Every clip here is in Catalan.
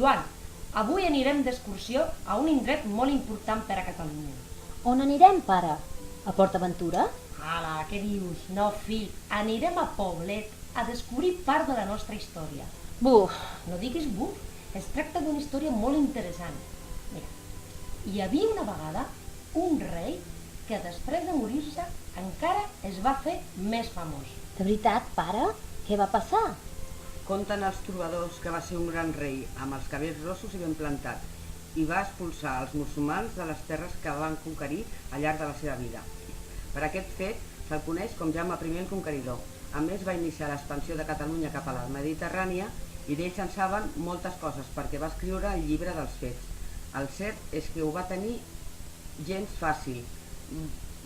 Joan, avui anirem d'excursió a un indret molt important per a Catalunya. On anirem, pare? A PortAventura? Ala, què dius? No, fill, anirem a Poblet a descobrir part de la nostra història. Buf! No diguis buf, es tracta d'una història molt interessant. Mira, hi havia una vegada un rei que després de morir-se encara es va fer més famós. De veritat, pare? Què va passar? Conten els trobadors que va ser un gran rei amb els cabells rossos i ben plantat i va expulsar els musulmans de les terres que van conquerir al llarg de la seva vida. Per aquest fet se'l coneix com Jaume I el Conqueridor. A més, va iniciar l'expansió de Catalunya cap a la Mediterrània i d'ell se'n saben moltes coses perquè va escriure el llibre dels fets. El cert és que ho va tenir gens fàcil.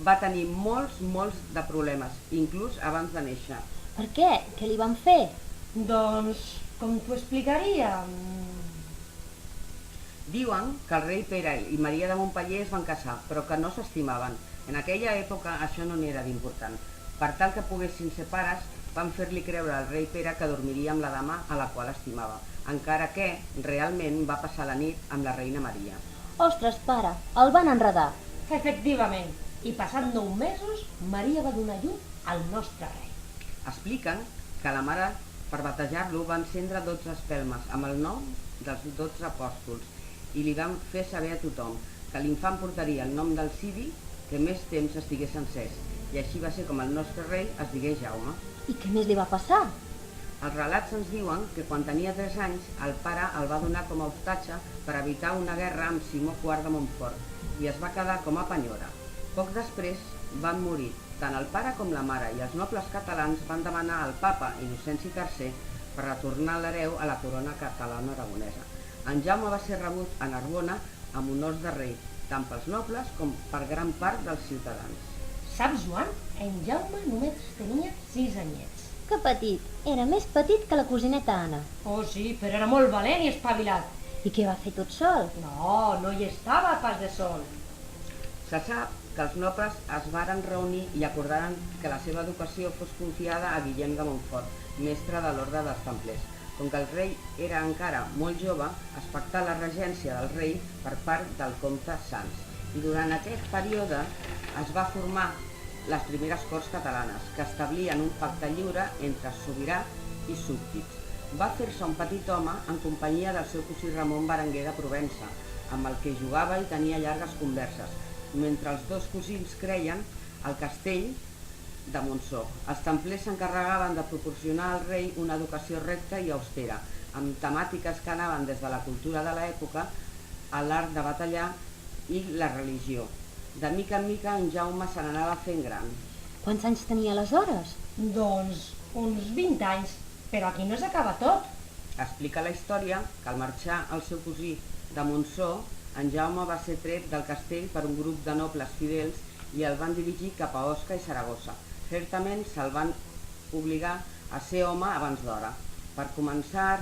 Va tenir molts de problemes, inclús abans de néixer. Per què? Què li van fer? Doncs, com t'ho explicaria? Diuen que el rei Pere i Maria de Montpeller es van casar, però que no s'estimaven. En aquella època això no n'era d'important. Per tal que poguessin ser pares, van fer-li creure al rei Pere que dormiria amb la dama a la qual estimava, encara que realment va passar la nit amb la reina Maria. Ostres, pare, el van enredar. Efectivament, i passant 9 mesos, Maria va donar llum al nostre rei. Expliquen que la mare, per batejar-lo, va encendre 12 espelmes amb el nom dels 12 apòstols i li van fer saber a tothom que l'infant portaria el nom del ciri que més temps estigués encès, i així va ser com el nostre rei es digués Jaume. I què més li va passar? Els relats ens diuen que quan tenia 3 anys el pare el va donar com a hostatge per evitar una guerra amb Simó IV de Montfort i es va quedar com a penyora. Poc després van morir. Tant el pare com la mare i els nobles catalans van demanar al papa Innocenci III per retornar l'hereu a la corona catalana-aragonesa. En Jaume va ser rebut a Narbona amb honors de rei, tant pels nobles com per gran part dels ciutadans. Saps, Joan? En Jaume només tenia 6 anyets. Que petit. Era més petit que la cosineta Anna. Oh sí, però era molt valent i espavilat. I què va fer tot sol? No, no hi estava pas de sol. Se sap que els nobles es varen reunir i acordaren que la seva educació fos confiada a Guillem de Montfort, mestre de l'Orde dels Templers. Com que el rei era encara molt jove, es pactà la regència del rei per part del comte Sans. I durant aquest període es va formar les primeres corts catalanes, que establien un pacte lliure entre sobirà i súbdits. Va fer-se un petit home en companyia del seu cosí Ramon Berenguer de Provença, amb el que jugava i tenia llargues converses, mentre els dos cosins creien al castell de Montsó. Els templers s'encarregaven de proporcionar al rei una educació recta i austera, amb temàtiques que anaven des de la cultura de l'època a l'art de batallar i la religió. De mica en mica en Jaume se n'anava fent gran. Quants anys tenia aleshores? Doncs uns 20 anys, però aquí no s'acaba tot. Explica la història que al marxar el seu cosí de Montsó, en Jaume va ser tret del castell per un grup de nobles fidels i el van dirigir cap a Osca i Saragossa. Certament se'l van obligar a ser home abans d'hora. Per començar,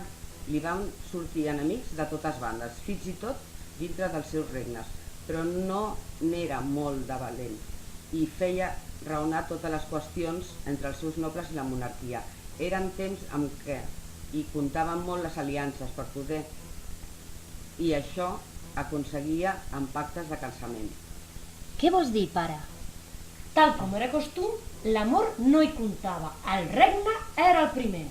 li van sortir enemics de totes bandes, fins i tot dintre dels seus regnes, però no n'era molt de valent i feia raonar totes les qüestions entre els seus nobles i la monarquia. Eren temps en què hi comptaven molt les aliances per poder, i això aconseguia amb pactes de casament. Què vols dir, pare? Tal com era costum, l'amor no hi comptava, el regne era el primer.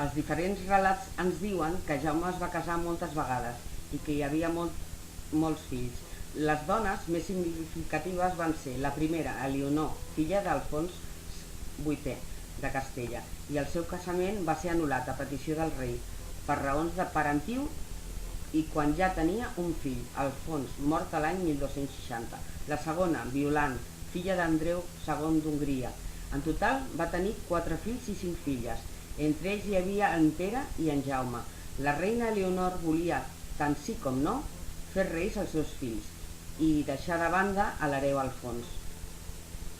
Els diferents relats ens diuen que Jaume es va casar moltes vegades i que hi havia molts fills. Les dones més significatives van ser la primera, Elionor, filla d'Alfons VIII de Castella, i el seu casament va ser anul·lat a petició del rei per raons de parentiu i quan ja tenia un fill, Alfons, mort a l'any 1260. La segona, Violant, filla d'Andreu II d'Hongria. En total va tenir 4 fills i 5 filles. Entre ells hi havia en Pere i en Jaume. La reina Elionor volia, tant sí com no, fer reis als seus fills i deixar de banda a l'hereu Alfons.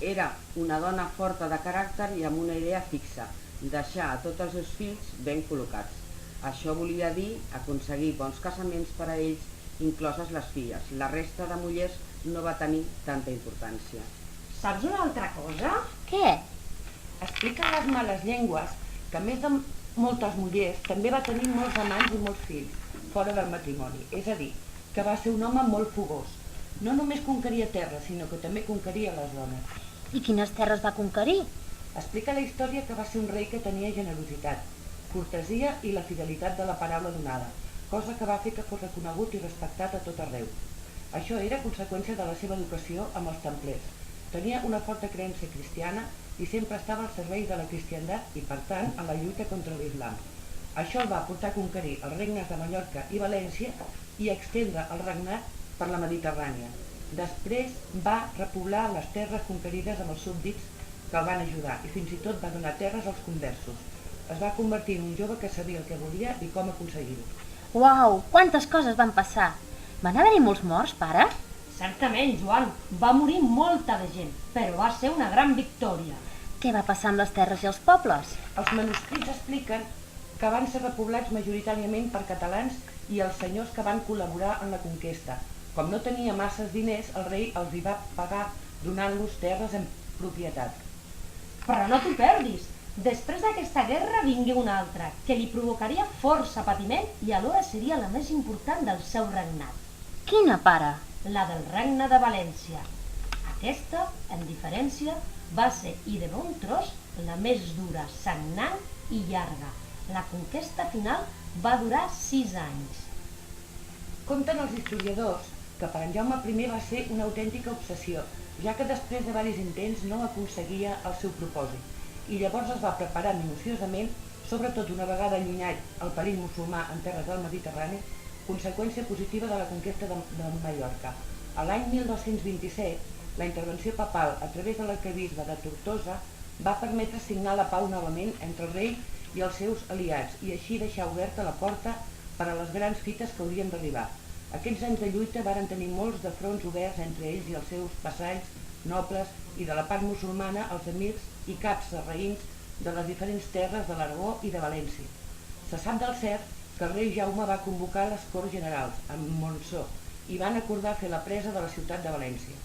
Era una dona forta de caràcter i amb una idea fixa, deixar a tots els seus fills ben col·locats. Això volia dir aconseguir bons casaments per a ells, incloses les filles. La resta de mullers no va tenir tanta importància. Saps una altra cosa? Què? Expliquen les males llengües que a més de moltes mullers, també va tenir molts amants i molts fills, fora del matrimoni. És a dir, que va ser un home molt fogós. No només conqueria terres, sinó que també conqueria les dones. I quines terres va conquerir? Explica la història que va ser un rei que tenia generositat, cortesia i la fidelitat de la paraula donada, cosa que va fer que fos reconegut i respectat a tot arreu. Això era conseqüència de la seva educació amb els templers. Tenia una forta creença cristiana i sempre estava al servei de la cristiandat i, per tant, a la lluita contra l'islam. Això el va portar a conquerir els regnes de Mallorca i València i a extendre el regnat per la Mediterrània. Després va repoblar les terres conquerides amb els súbdits que el van ajudar i fins i tot va donar terres als conversos. Es va convertir en un jove que sabia el que volia i com aconseguir-ho. Uau, quantes coses van passar! Van haver-hi molts morts, pare? Certament, Joan, va morir molta de gent, però va ser una gran victòria. Què va passar amb les terres i els pobles? Els manuscrits expliquen que van ser repoblats majoritàriament per catalans i els senyors que van col·laborar en la conquesta. Com no tenia masses diners, el rei els hi va pagar donant-los terres en propietat. Però no t'ho perdis. Després d'aquesta guerra vingué una altra, que li provocaria força patiment i alhora seria la més important del seu regnat, Quina, pare? la del regne de València. Aquesta, en diferència, va ser, i de bon tros, la més dura, sagnant i llarga. La conquesta final va durar 6 anys. Conten els historiadors que per en Jaume I va ser una autèntica obsessió, ja que després de diversos intents no aconseguia el seu propòsit i llavors es va preparar minuciosament, sobretot una vegada allunyat el perill musulmà en terres del Mediterrani, conseqüència positiva de la conquesta de Mallorca. A l'any 1227, la intervenció papal a través de l'arquebisbe de Tortosa va permetre signar la pau novament entre el rei i els seus aliats i així deixar oberta la porta per a les grans fites que haurien d'arribar. Aquests anys de lluita varen tenir molts de fronts oberts entre ells i els seus vassalls, nobles i de la part musulmana els emirs i caps sarraïns de les diferents terres de l'Aragó i de València. Se sap del cert que el rei Jaume va convocar les Corts Generals amb Montsó i van acordar fer la presa de la ciutat de València.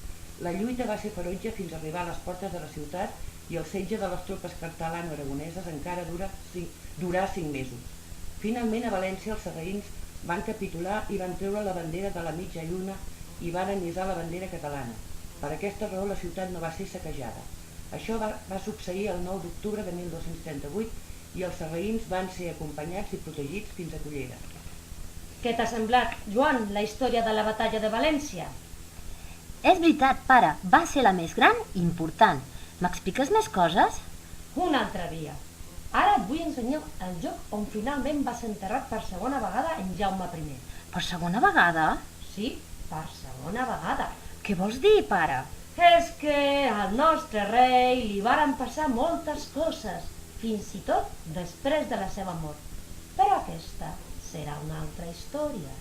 La lluita va ser ferotge fins a arribar a les portes de la ciutat i el setge de les tropes catalano-aragoneses encara durà 5 mesos. Finalment a València els sarraïns van capitular i van treure la bandera de la mitja lluna i van ennisar la bandera catalana. Per aquesta raó la ciutat no va ser saquejada. Això va succeir el 9 d'octubre de 1238 i els sarraïns van ser acompanyats i protegits fins a Cullera. Què t'ha semblat, Joan, la història de la batalla de València? És veritat, pare, va ser la més gran i important. M'expliques més coses? Un altre dia. Ara et vull ensenyar el lloc on finalment va ser enterrat per segona vegada en Jaume I. Per segona vegada? Sí, per segona vegada. Què vols dir, pare? És que al nostre rei li varen passar moltes coses, fins i tot després de la seva mort. Però aquesta serà una altra història.